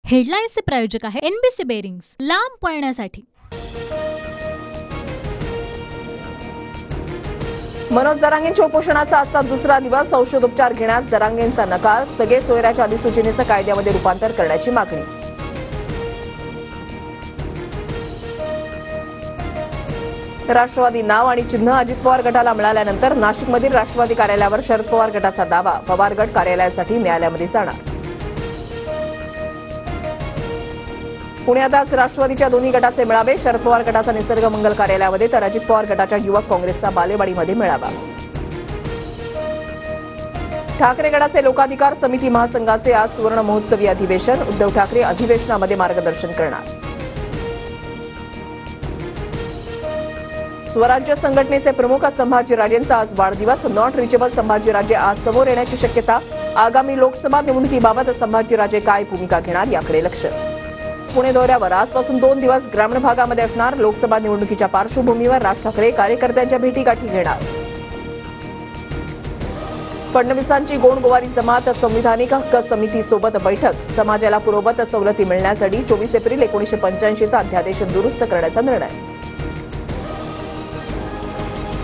हेडलाईन्सचे प्रायोजक आहे NBC bearings, लांब पळण्यासाठी। मनोज जरांगेंच्या उपोषणाचा आजचा दुसरा दिवस। औषधोपचार घेण्यास जरांगेंचा नकार। सगळे सोयऱ्याच्या अधिसूचनेचं कायद्यामध्ये रूपांतर करण्याची मागणी। राष्ट्रवादी नाव आणि चिन्ह अजित पवार गटाला मिळाल्यानंतर नाशिकमधील राष्ट्रवादी कार्यालयावर शरद पवार गटाचा दावा। पवार गट कार्यालयासाठी न्यायालयामध्ये जाणार। पुण्यात आज राष्ट्रवादीच्या दोन्ही गटाचे मेळावे। शरद पवार गटाचा निसर्ग मंगल कार्यालयामध्ये तर अजित पवार गटाच्या युवक काँग्रेसचा बालेवाडीमध्ये मेळावा। ठाकरे गटाचे लोकाधिकार समिती महासंघाचे आज सुवर्ण महोत्सवी अधिवेशन। उद्धव ठाकरे अधिवेशनामध्ये मार्गदर्शन करणार। स्वराज्य संघटनेचे प्रमुख संभाजीराजेंचा आज वाढदिवस। नॉट रिचेबल संभाजीराजे आज समोर येण्याची शक्यता। आगामी लोकसभा निवडणुकीबाबत संभाजीराजे काय भूमिका घेणार याकडे लक्ष। पुणे दौऱ्यावर आजपासून 2 दिवस ग्रामीण भागामध्ये असणार। लोकसभा निवडणुकीच्या पार्श्वभूमीवर राज ठाकरे कार्यकर्त्यांच्या भेटीगाठी घेणार। फडणवीसांची गोंडगोवारी जमात संविधानिक हक्क समितीसोबत बैठक। समाजाला पूर्ववत सवलती मिळण्यासाठी 24 एप्रिल 1985 चा अध्यादेश दुरुस्त करण्याचा निर्णय।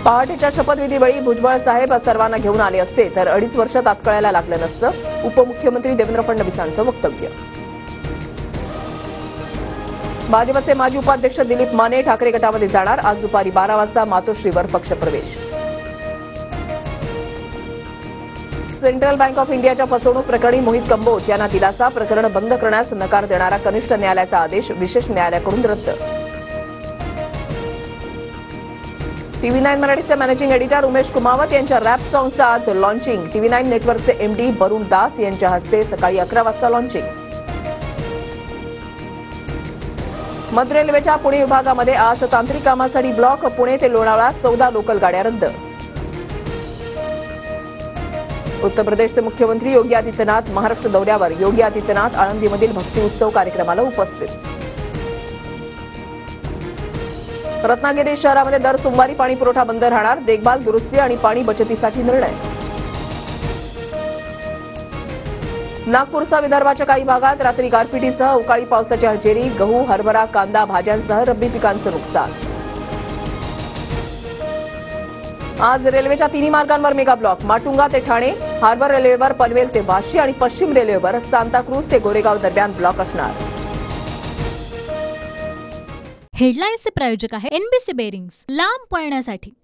पहाटेच्या शपथविधीवेळी भुजबळ साहेब सर्वांना घेऊन आले असते तर 2.5 वर्ष तात्काळायला लागलं नसतं। उपमुख्यमंत्री देवेंद्र फडणवीसांचं वक्तव्य। भाजपचे माजी उपाध्यक्ष दिलीप माने ठाकरे गटामध्ये जाणार। आज दुपारी 12 वाजता मातोश्रीवर पक्षप्रवेश। सेंट्रल बँक ऑफ इंडियाच्या फसवणूक प्रकरणी मोहित कंबोज यांना दिलासा। प्रकरण बंद करण्यास नकार देणारा कनिष्ठ न्यायालयाचा आदेश विशेष न्यायालयाकडून रद्द। TV9 मराठीचे मॅनेजिंग एडिटर उमेश कुमावत यांच्या रॅप सॉंगचं आज लॉन्चिंग। TV9 नेटवर्कचे MD वरुण दास यांच्या हस्ते सकाळी 11 वाजता लॉन्चिंग। मध्य रेल्वेच्या पुणे विभागामध्ये आज तांत्रिक कामासाठी ब्लॉक। पुणे ते लोणावळा 14 लोकल गाड्या रद्द। उत्तर प्रदेशचे मुख्यमंत्री योगी आदित्यनाथ महाराष्ट्र दौऱ्यावर। योगी आदित्यनाथ आळंदीमधील भक्ती उत्सव कार्यक्रमाला उपस्थित। रत्नागिरी शहरामध्ये दर सोमवारी पाणी पुरवठा बंद राहणार। देखभाल दुरुस्ती आणि पाणी बचतीसाठी निर्णय। नागपूरसह विदर्भाच्या काही भागात रात्री गारपिटीसह अवकाळी पावसाची हजेरी। गहू, हरभरा, कांदा, भाज्यांसह रब्बी पिकांचं नुकसान। आज रेल्वेच्या 3 मार्गांवर मेगा ब्लॉक। माटुंगा ते ठाणे, हार्बर रेल्वेवर पनवेल ते वाशी आणि पश्चिम रेल्वेवर सांताक्रूज ते गोरेगाव दरम्यान ब्लॉक असणार। हेडलाईन्सचे प्रायोजक आहे एनबीसी बेरिंग्स, लांब पळण्यासाठी।